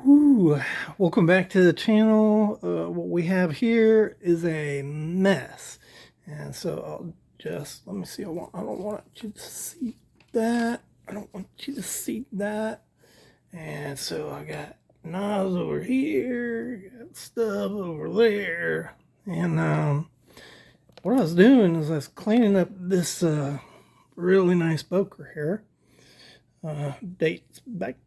Whew. Welcome back to the channel. What we have here is a mess, and so I'll just let me see. I don't want you to see that. I don't want you to see that. And so I got knives over here, got stuff over there, and what I was doing is I was cleaning up this really nice poker here. Dates back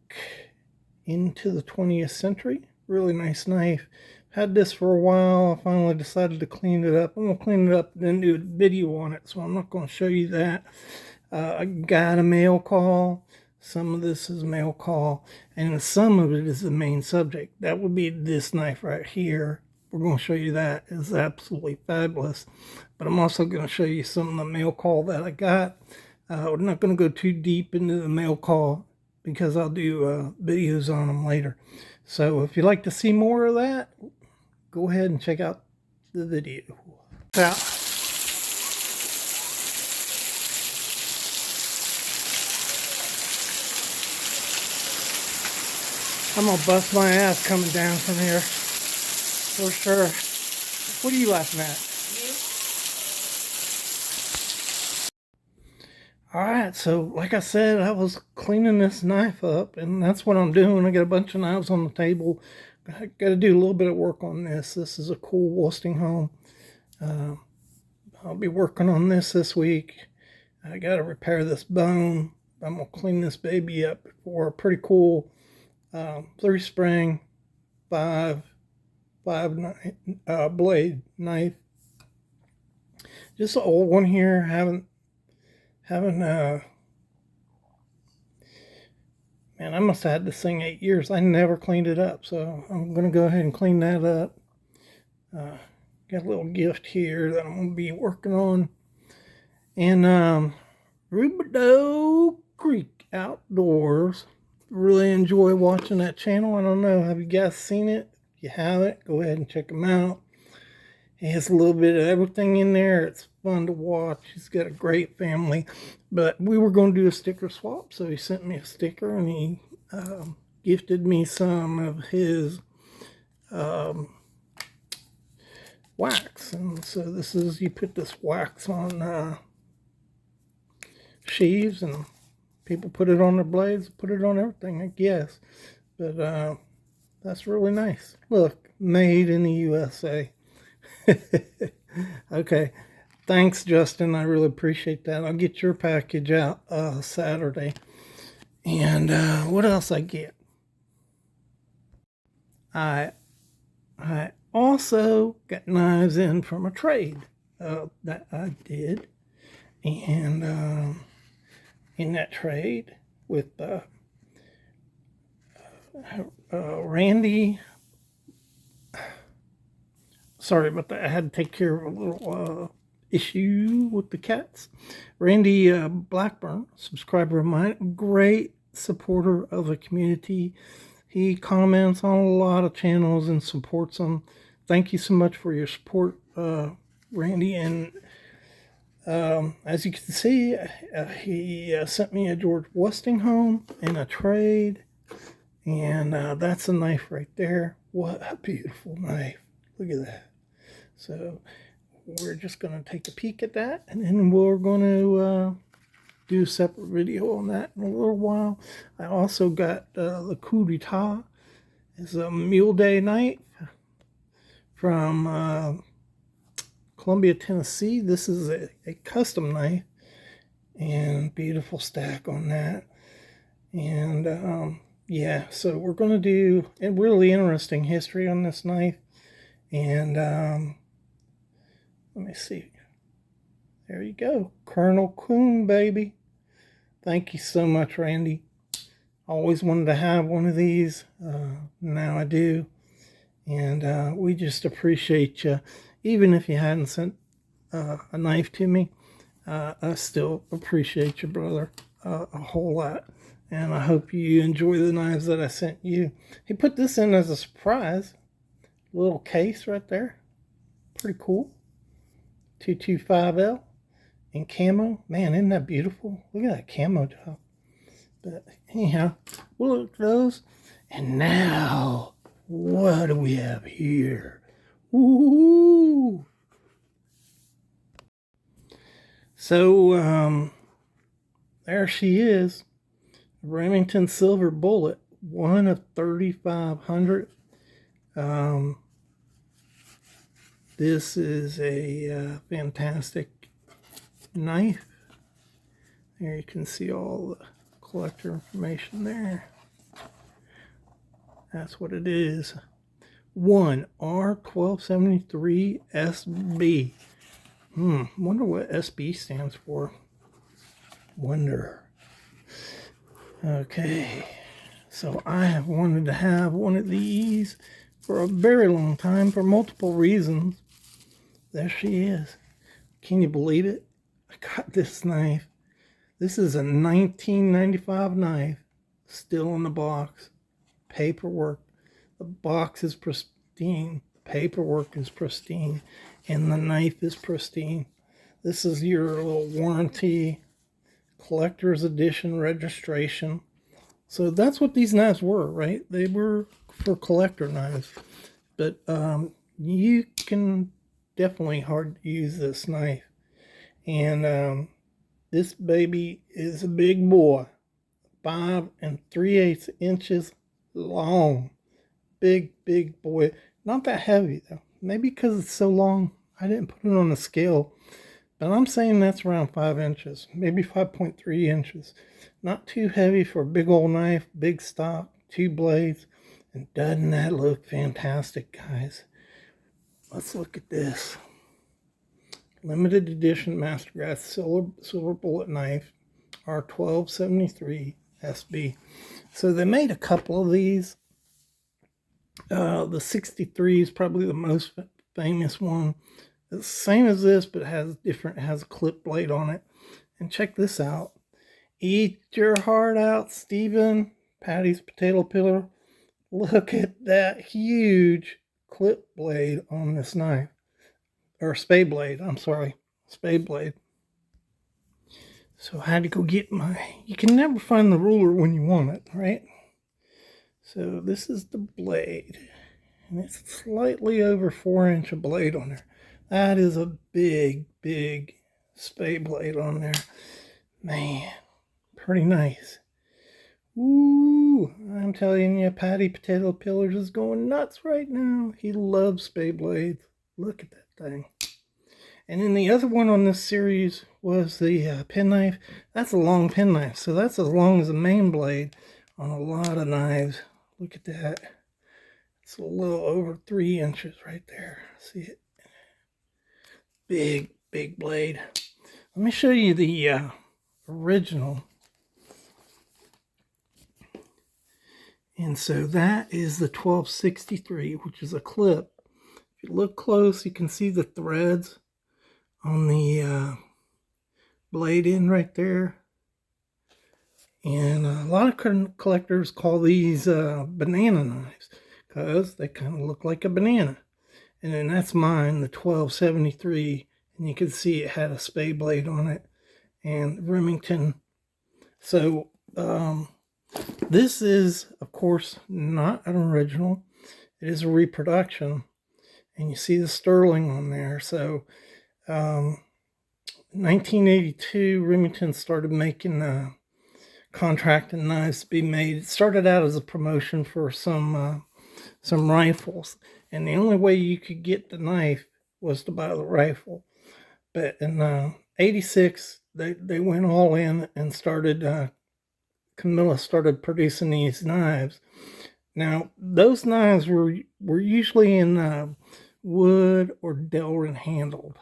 into the 20th century. Really nice knife. Had this for a while. I finally decided to clean it up. I'm going to clean it up and then do a video on it, so I'm not going to show you that. I got a mail call. Some of this is mail call, and some of it is the main subject. That would be this knife right here. We're going to show you that. It's absolutely fabulous. But I'm also going to show you some of the mail call that I got. We're not going to go too deep into the mail call because I'll do videos on them later. So if you'd like to see more of that, go ahead and check out the video. Now, I'm gonna bust my ass coming down from here, for sure. What are you laughing at? Alright, so like I said, I was cleaning this knife up, and that's what I'm doing. I got a bunch of knives on the table. I got to do a little bit of work on this. This is a cool Westinghouse. I'll be working on this week. I got to repair this bone. I'm going to clean this baby up for a pretty cool 3-spring, 5 blade knife. Just an old one here. Haven't man, I must have had this thing 8 years. I never cleaned it up, so I'm gonna go ahead and clean that up. Got a little gift here that I'm gonna be working on. And Rubidoux Creek Outdoors. Really enjoy watching that channel. I don't know, have you guys seen it? If you haven't, go ahead and check them out. He has a little bit of everything in there. It's fun to watch. He's got a great family. But we were going to do a sticker swap, so he sent me a sticker, and he gifted me some of his wax. And so this is, you put this wax on sheaves, and people put it on their blades, put it on everything, I guess. But that's really nice. Look, made in the USA. Okay, thanks Justin, I really appreciate that. I'll get your package out Saturday. And what else I get? I also got knives in from a trade that I did, and in that trade with Randy. Sorry about that. I had to take care of a little issue with the cats. Randy Blackburn, subscriber of mine, great supporter of the community. He comments on a lot of channels and supports them. Thank you so much for your support, Randy. And as you can see, he sent me a George Westinghouse in a trade. And that's a knife right there. What a beautiful knife. Look at that. So we're just going to take a peek at that, and then we're going to do a separate video on that in a little while. I also got the Coup d'etat. It's a Mule Day knife from Columbia, Tennessee. This is a custom knife, and beautiful stack on that. And yeah, so we're going to do a really interesting history on this knife. And let me see. There you go. Colonel Coon, baby. Thank you so much, Randy. Always wanted to have one of these. Now I do. And we just appreciate you. Even if you hadn't sent a knife to me, I still appreciate you, brother, a whole lot. And I hope you enjoy the knives that I sent you. He put this in as a surprise. Little case right there. Pretty cool. 225L in camo. Man, isn't that beautiful? Look at that camo job. But anyhow, we'll look at those. And now, what do we have here? Ooh! So, there she is. Remington Silver Bullet, one of 3,500. This is a fantastic knife. There you can see all the collector information there. That's what it is. One R1273 SB. Wonder what SB stands for. Wonder. Okay. So I have wanted to have one of these for a very long time for multiple reasons. There she is. Can you believe it? I got this knife. This is a 1995 knife. Still in the box. Paperwork. The box is pristine. Paperwork is pristine. And the knife is pristine. This is your little warranty, collector's edition registration. So that's what these knives were, right? They were for collector knives. But you can definitely hard use this knife. And this baby is a big boy. 5 3/8 inches long. Big boy. Not that heavy though. Maybe because it's so long, I didn't put it on the scale. But I'm saying that's around 5 inches. Maybe 5.3 inches. Not too heavy for a big old knife. Big stock. 2 blades. And doesn't that look fantastic, guys? Let's look at this. Limited edition Mastercraft Silver Bullet knife. R1273 SB. So they made a couple of these. The 63 is probably the most famous one. It's the same as this, but has a clip blade on it. And check this out. Eat your heart out, Stephen. Patty's potato peeler. Look at that huge clip blade on this knife. Or spade blade, I'm sorry. Spade blade. So I had to go get you can never find the ruler when you want it, right? So this is the blade. And it's slightly over 4-inch blade on there. That is a big spade blade on there. Man, pretty nice. Ooh, I'm telling you, Patty Potato Peelers is going nuts right now. He loves spade blades. Look at that thing. And then the other one on this series was the penknife. That's a long penknife, so that's as long as the main blade on a lot of knives. Look at that. It's a little over 3 inches right there. See it? Big blade. Let me show you the original. And so that is the 1263, which is a clip. If you look close, you can see the threads on the blade end right there. And a lot of collectors call these banana knives because they kind of look like a banana. And then that's mine, the 1273. And you can see it had a spade blade on it and Remington. So this is, of course, not an original. It is a reproduction. And you see the sterling on there. So 1982, Remington started making contracting knives to be made. It started out as a promotion for some rifles, and the only way you could get the knife was to buy the rifle. But in '86, they went all in and started. Camilla started producing these knives. Now those knives were usually in wood or Delrin handled.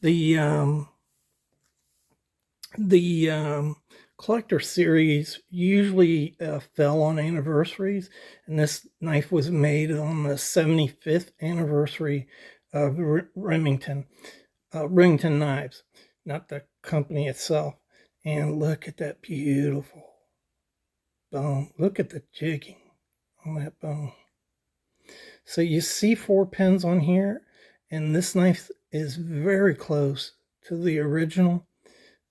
The collector series usually fell on anniversaries, and this knife was made on the 75th anniversary of Remington knives, not the company itself. And look at that beautiful bone. Look at the jigging on that bone. So you see 4 pins on here, and this knife is very close to the original.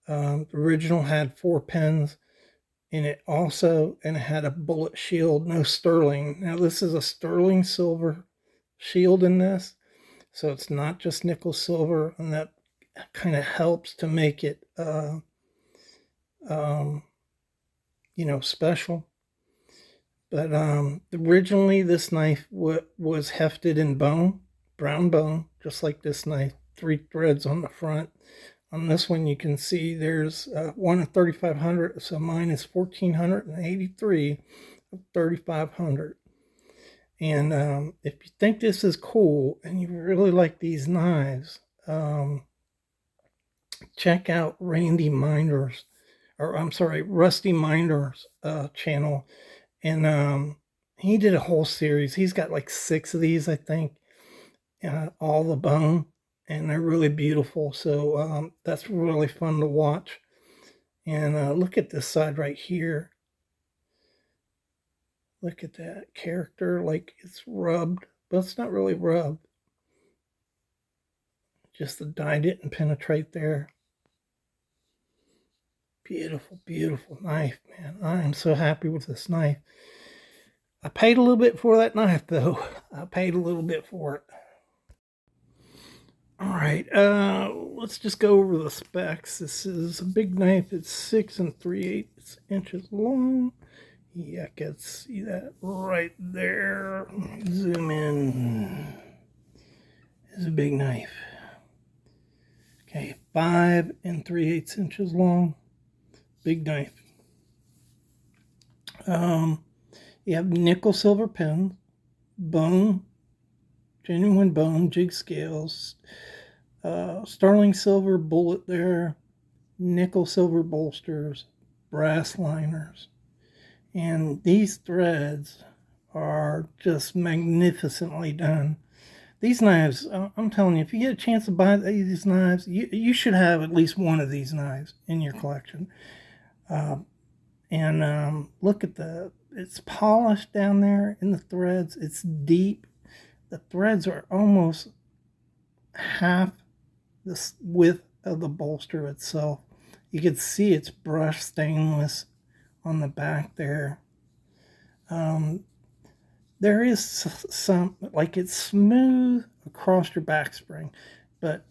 The original had 4 pins, and it had a bullet shield, no sterling. Now this is a sterling silver shield in this, so it's not just nickel silver, and that kind of helps to make it special. But originally this knife was hefted in bone, brown bone, just like this knife, 3 threads on the front. On this one you can see there's one of 3,500, so mine is 1,483 of 3,500. And if you think this is cool and you really like these knives, check out Rusty Minder's channel. And he did a whole series. He's got like 6 of these, I think, all the bone, and they're really beautiful. So that's really fun to watch. And look at this side right here. Look at that character, like it's rubbed, but it's not really rubbed. Just the dye didn't penetrate there. Beautiful, beautiful knife, man. I am so happy with this knife. I paid a little bit for that knife, though. I paid a little bit for it. All right, let's just go over the specs. This is a big knife. It's 6 3/8 inches long. Yeah, I can see that right there. Zoom in. It's a big knife. Okay, 5 3/8 inches long. Big knife. You have nickel silver pins, bone, genuine bone, jig scales, sterling silver bullet there, nickel silver bolsters, brass liners. And these threads are just magnificently done. These knives, I'm telling you, if you get a chance to buy these knives, you should have at least one of these knives in your collection. And look at it's polished down there in the threads. It's deep. The threads are almost half the width of the bolster itself. You can see it's brushed stainless on the back there. There is some, like it's smooth across your back spring, but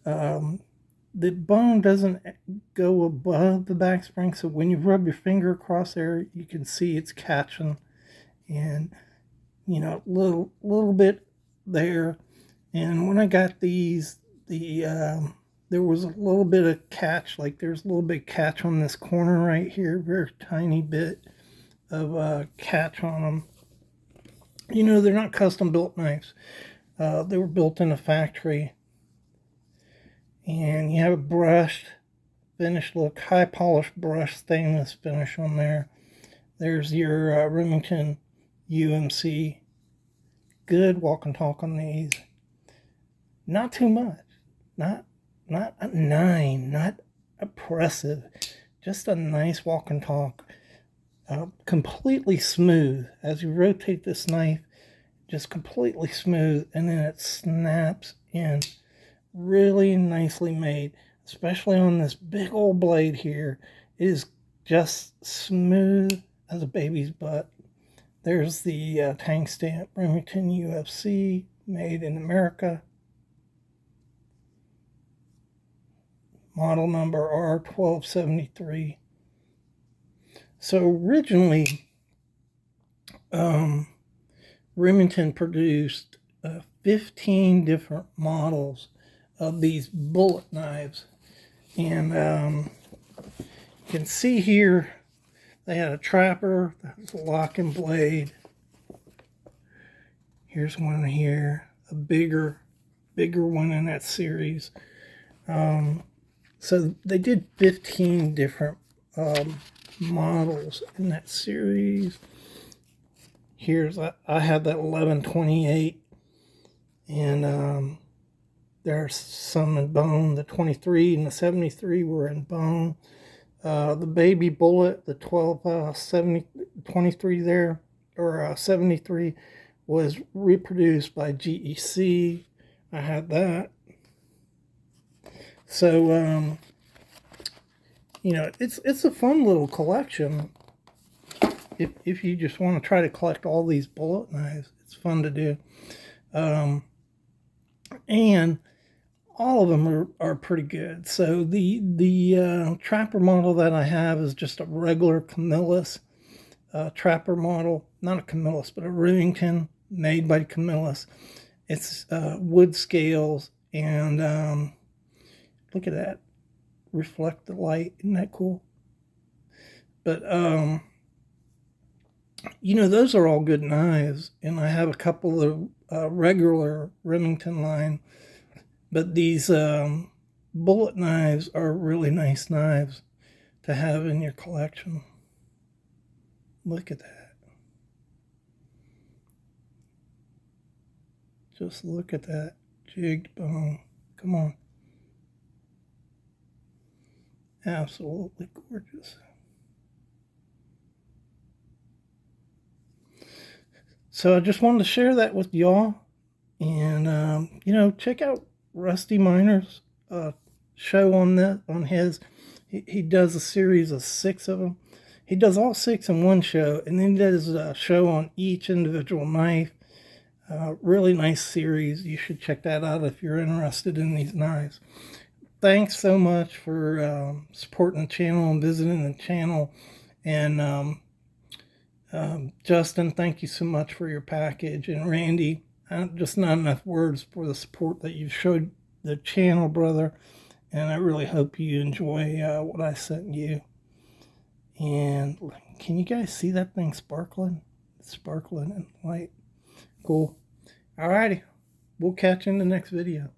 the bone doesn't go above the back spring, so when you rub your finger across there, you can see it's catching, and little bit there. And when I got these, there was a little bit of catch, like there's a little bit of catch on this corner right here, very tiny bit of catch on them. They're not custom built knives. They were built in a factory. And you have a brushed finish look, high polished brushed stainless finish on there. There's your Remington UMC. Good walk and talk on these. Not too much. Not a 9. Not oppressive. Just a nice walk and talk. Completely smooth. As you rotate this knife, just completely smooth, and then it snaps in. Really nicely made, especially on this big old blade here. It is just smooth as a baby's butt. There's the tank stamp, Remington UFC, made in America. Model number R1273. So originally, Remington produced 15 different models of these bullet knives, and you can see here they had a trapper, that was a locking blade. Here's one here, a bigger one in that series. So they did 15 different models in that series. Here's I have that 1128, and there's some in bone. The 23 and the 73 were in bone. The baby bullet, the 23 there, or 73, was reproduced by GEC. I had that. So, it's a fun little collection. if you just want to try to collect all these bullet knives, it's fun to do. And all of them are pretty good. So the trapper model that I have is just a regular Camillus trapper model, not a Camillus, but a Remington made by Camillus. It's wood scales, and look at that, reflect the light. Isn't that cool? But you know, those are all good knives, and I have a couple of regular Remington line, but these bullet knives are really nice knives to have in your collection. Look at that. Just look at that jigged bone. Come on. Absolutely gorgeous. So I just wanted to share that with y'all. And, you know, check out Rusty Miner's show on his. He does a series of 6 of them. He does all 6 in one show, and then he does a show on each individual knife. Really nice series. You should check that out if you're interested in these knives. Thanks so much for supporting the channel and visiting the channel. And Justin, thank you so much for your package. And Randy, just not enough words for the support that you've showed the channel, brother. And I really hope you enjoy what I sent you. And can you guys see that thing sparkling? It's sparkling in light. Cool. Alrighty. We'll catch you in the next video.